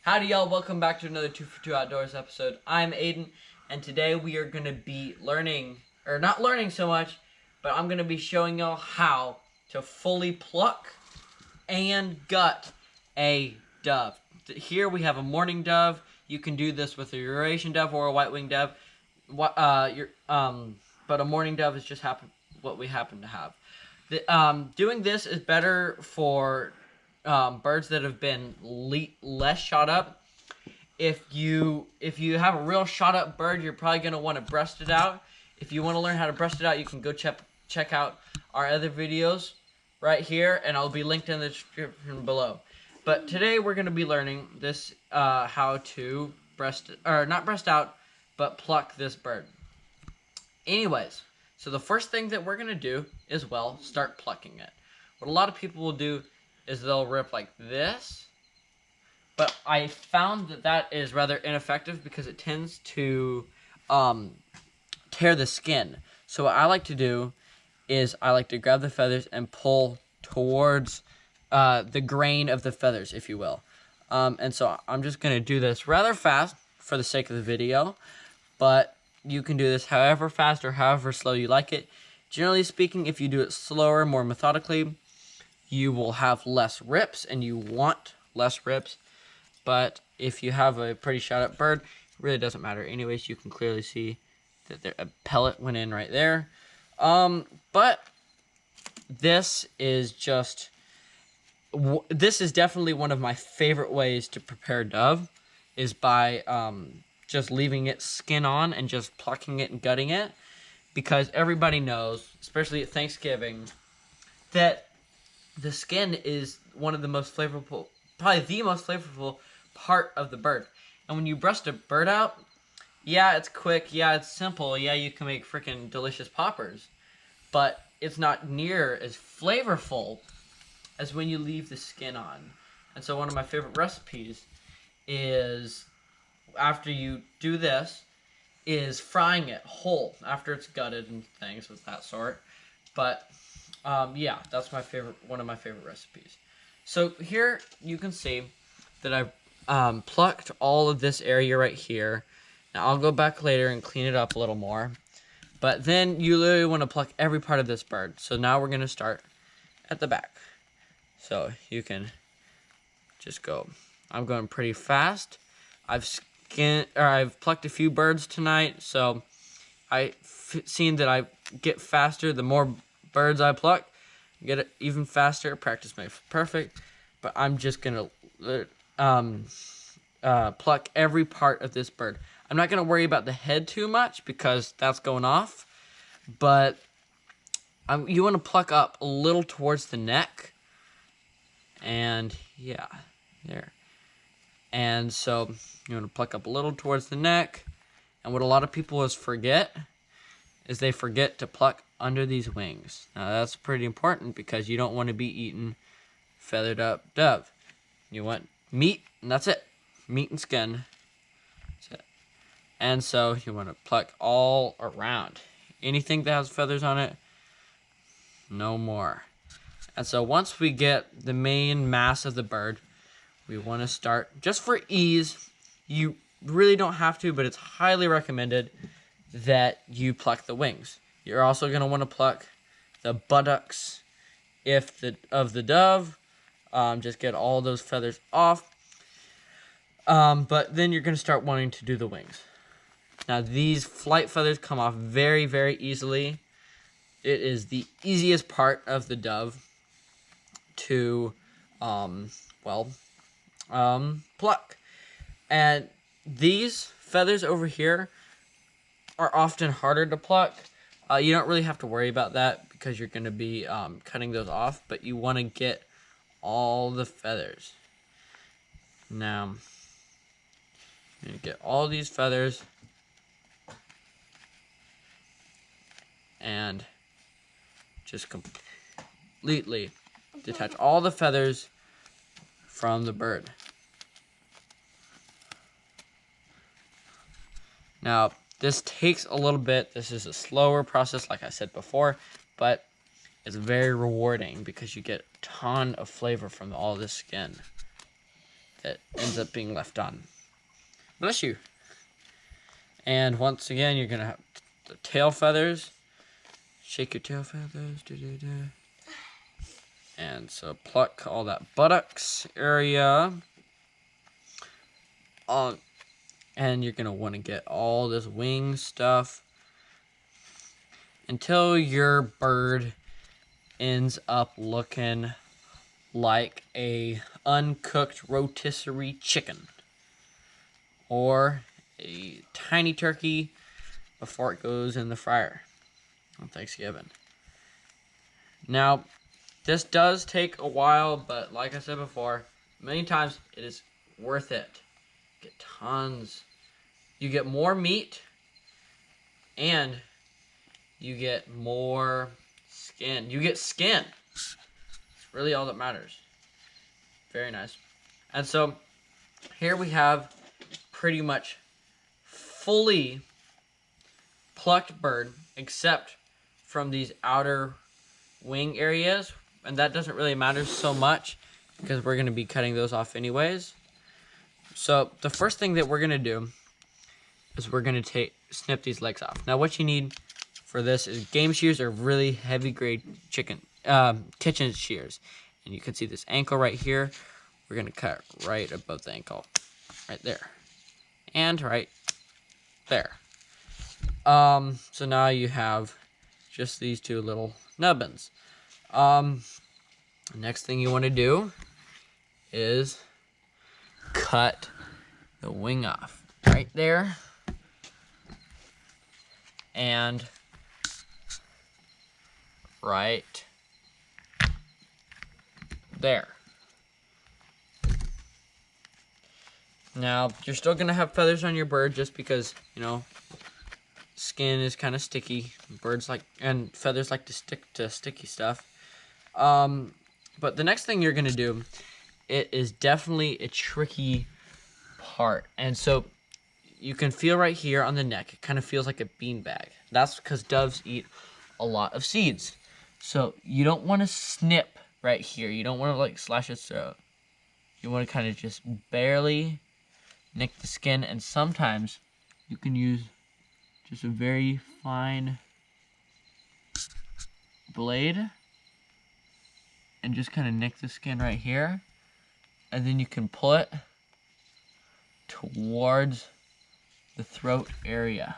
Howdy y'all, welcome back to another 2 for 2 Outdoors episode. I'm Aiden, and today we are going to be learning, or not learning so much, but I'm going to be showing y'all how to fully pluck and gut a dove. Here we have a mourning dove. You can do this with a Eurasian dove or a white-winged dove. But a mourning dove is just what we happen to have. Doing this is better for birds that have been less shot up. If you have a real shot up bird, you're probably going to want to breast it out. If you want to learn how to breast it out, you can go check out our other videos right here, and I'll be linked in the description below. But today we're going to be learning this how to not breast out, but pluck this bird. Anyways, so the first thing that we're going to do is, well, start plucking it. What a lot of people will do is they'll rip like this, but I found that is rather ineffective because it tends to tear the skin. So what I like to do is I like to grab the feathers and pull towards the grain of the feathers, if you will. And so I'm just going to do this rather fast for the sake of the video, but you can do this however fast or however slow you like it. Generally speaking, if you do it slower, more methodically, you will have less rips, and you want less rips. But if you have a pretty shot up bird, it really doesn't matter. Anyways, you can clearly see that a pellet went in right there. But this is definitely one of my favorite ways to prepare dove, is by just leaving it skin on and just plucking it and gutting it. Because everybody knows, especially at Thanksgiving, that the skin is one of the most flavorful, probably the most flavorful part of the bird. And when you breast a bird out, yeah, it's quick, yeah, it's simple, yeah, you can make freaking delicious poppers, but it's not near as flavorful as when you leave the skin on. And so one of my favorite recipes is, after you do this, is frying it whole after it's gutted and things of that sort. But yeah, that's one of my favorite recipes. So here you can see that I've plucked all of this area right here. Now I'll go back later and clean it up a little more. But then you literally want to pluck every part of this bird. So now we're going to start at the back. So you can just go. I'm going pretty fast. I've plucked a few birds tonight, so I've seen that I get faster the more birds I pluck. Get it even faster. Practice makes perfect. But I'm just gonna pluck every part of this bird. I'm not gonna worry about the head too much because that's going off. But you want to pluck up a little towards the neck. And yeah, there. And so you want to pluck up a little towards the neck. And what a lot of people forget is they forget to pluck under these wings. Now that's pretty important because you don't want to be eating feathered up dove. You want meat, and that's it. Meat and skin. That's it. And so you want to pluck all around. Anything that has feathers on it, no more. And so once we get the main mass of the bird, we want to start, just for ease, you really don't have to, but it's highly recommended that you pluck the wings. You're also going to want to pluck the buttocks of the dove. Just get all those feathers off. But then you're going to start wanting to do the wings. Now these flight feathers come off very, very easily. It is the easiest part of the dove to, pluck. And these feathers over here are often harder to pluck. You don't really have to worry about that because you're going to be cutting those off, but you want to get all the feathers. Now, you're going to get all these feathers and just completely detach all the feathers from the bird. Now, this takes a little bit. This is a slower process, like I said before, but it's very rewarding because you get a ton of flavor from all this skin it ends up being left on. Bless you. And once again, you're going to have the tail feathers. Shake your tail feathers. And so pluck all that buttocks area. And you're going to want to get all this wing stuff until your bird ends up looking like a uncooked rotisserie chicken or a tiny turkey before it goes in the fryer on Thanksgiving. Now, this does take a while, but like I said before, many times it is worth it. Get tons. You get more meat and you get more skin. You get skin. It's really all that matters. Very nice. And so here we have pretty much fully plucked bird, except from these outer wing areas. And that doesn't really matter so much because we're going to be cutting those off anyways. So the first thing that we're going to do is we're going to snip these legs off. Now what you need for this is game shears or really heavy grade kitchen shears. And you can see this ankle right here. We're going to cut right above the ankle. Right there. And right there. So now you have just these two little nubbins. Next thing you want to do is cut the wing off. Right there. And right there. Now, you're still going to have feathers on your bird just because, you know, skin is kind of sticky. Birds like, and feathers like to stick to sticky stuff. But the next thing you're going to do, it is definitely a tricky part. And so you can feel right here on the neck, it kind of feels like a beanbag. That's because doves eat a lot of seeds. So you don't want to snip right here. You don't want to like slash its throat. You want to kind of just barely nick the skin, and sometimes you can use just a very fine blade and just kind of nick the skin right here, and then you can pull it towards the throat area.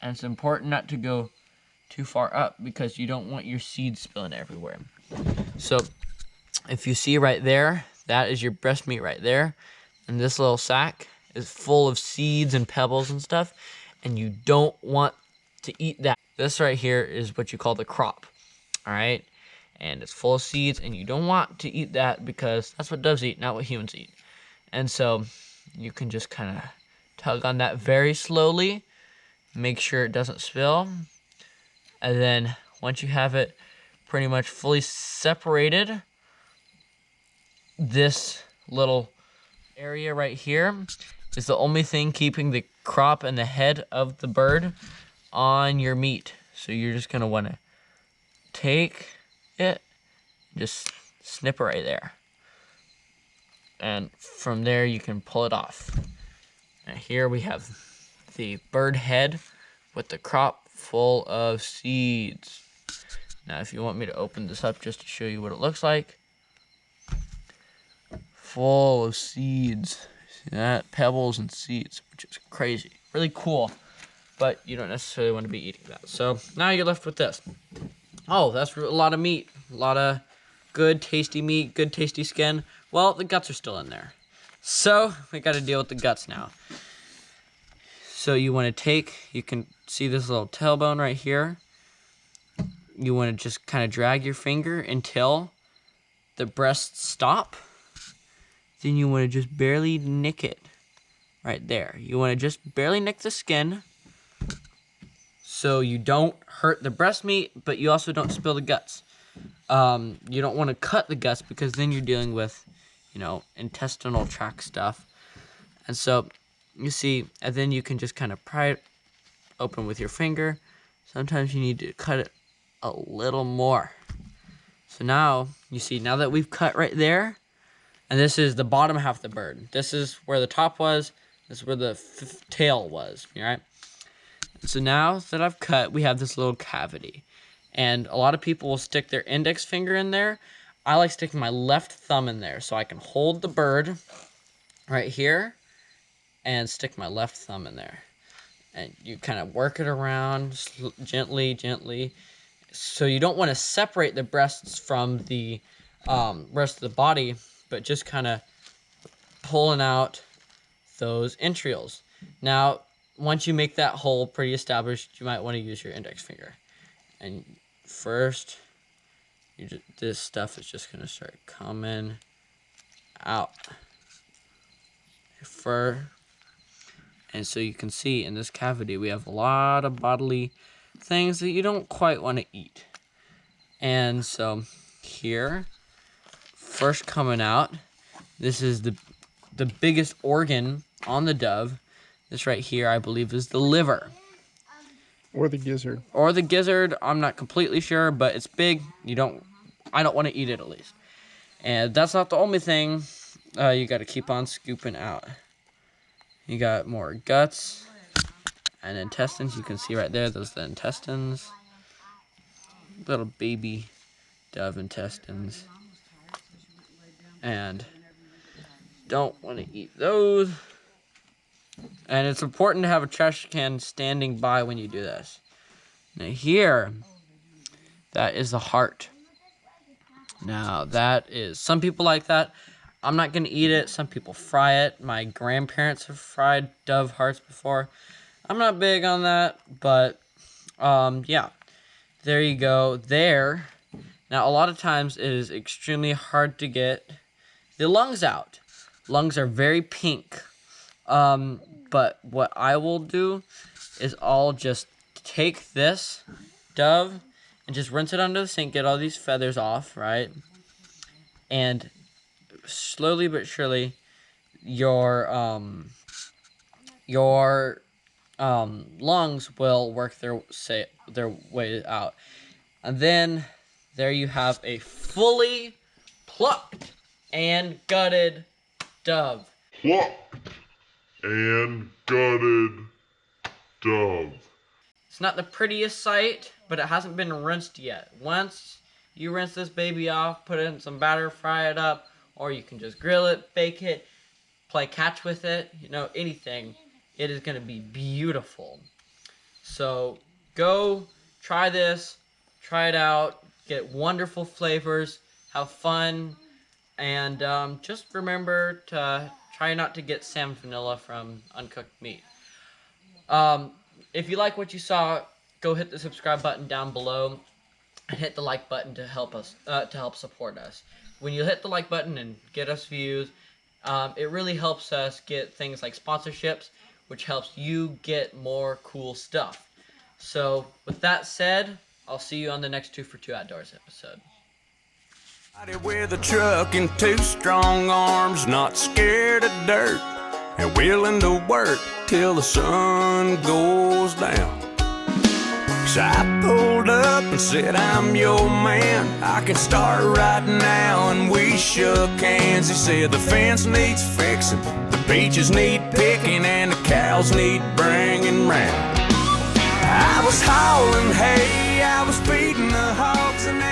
And it's important not to go too far up because you don't want your seeds spilling everywhere. So if you see right there, that is your breast meat right there. And this little sack is full of seeds and pebbles and stuff. And you don't want to eat that. This right here is what you call the crop. All right. And it's full of seeds. And you don't want to eat that because that's what doves eat, not what humans eat. And so you can just kind of tug on that very slowly. Make sure it doesn't spill. And then once you have it pretty much fully separated, this little area right here is the only thing keeping the crop and the head of the bird on your meat. So you're just going to want to take it, just snip it right there. And from there you can pull it off. Now here we have the bird head with the crop full of seeds. Now if you want me to open this up just to show you what it looks like. Full of seeds. See that? Pebbles and seeds, which is crazy. Really cool, but you don't necessarily want to be eating that. So now you're left with this. Oh, that's a lot of meat. A lot of good, tasty meat, good, tasty skin. Well, the guts are still in there. So we got to deal with the guts now. So you want to you can see this little tailbone right here. You want to just kind of drag your finger until the breasts stop. Then you want to just barely nick it right there. You want to just barely nick the skin so you don't hurt the breast meat, but you also don't spill the guts. You don't want to cut the guts because then you're dealing with, you know, intestinal tract stuff. And so you see, and then you can just kind of pry it open with your finger. Sometimes you need to cut it a little more. So now, you see, now that we've cut right there, and this is the bottom half of the bird. This is where the top was, this is where the tail was, right? So now that I've cut, we have this little cavity. And a lot of people will stick their index finger in there. I like sticking my left thumb in there so I can hold the bird right here and stick my left thumb in there. And you kind of work it around gently, gently. So you don't want to separate the breasts from the rest of the body, but just kind of pulling out those entrails. Now, once you make that hole pretty established, you might want to use your index finger. And first, this stuff is just going to start coming out. Your fur. And so you can see in this cavity, we have a lot of bodily things that you don't quite want to eat. And so here, first coming out, this is the biggest organ on the dove. This right here, I believe, is the liver. Or the gizzard. Or the gizzard. I'm not completely sure, but it's big. I don't want to eat it, at least. And that's not the only thing. You got to keep on scooping out. You got more guts and intestines. You can see right there, those are the intestines. Little baby dove intestines. And don't want to eat those. And it's important to have a trash can standing by when you do this. Now here, that is the heart. Now that is, some people like that. I'm not going to eat it. Some people fry it. My grandparents have fried dove hearts before. I'm not big on that, but yeah. There you go. There. Now a lot of times it is extremely hard to get the lungs out. Lungs are very pink. But what I will do is I'll just take this dove and just rinse it under the sink, get all these feathers off, right? And slowly but surely, your lungs will work their way out. And then there you have a fully plucked and gutted dove. Plucked and gutted dove. It's not the prettiest sight, but it hasn't been rinsed yet. Once you rinse this baby off, put it in some batter, fry it up, or you can just grill it, bake it, play catch with it, anything. It is going to be beautiful. So go try this, try it out, get wonderful flavors, have fun, and just remember to try not to get salmonella from uncooked meat. If you like what you saw, go hit the subscribe button down below and hit the like button to help support us. When you hit the like button and get us views, it really helps us get things like sponsorships, which helps you get more cool stuff. So with that said, I'll see you on the next 2 for 2 Outdoors episode. With a truck and 2 strong arms, not scared of dirt, and willing to work till the sun goes down. So I pulled up and said, I'm your man, I can start right now, and we shook hands. He said the fence needs fixing, the beaches need picking, and the cows need bringing round. I was hauling hay, I was feeding the hogs, and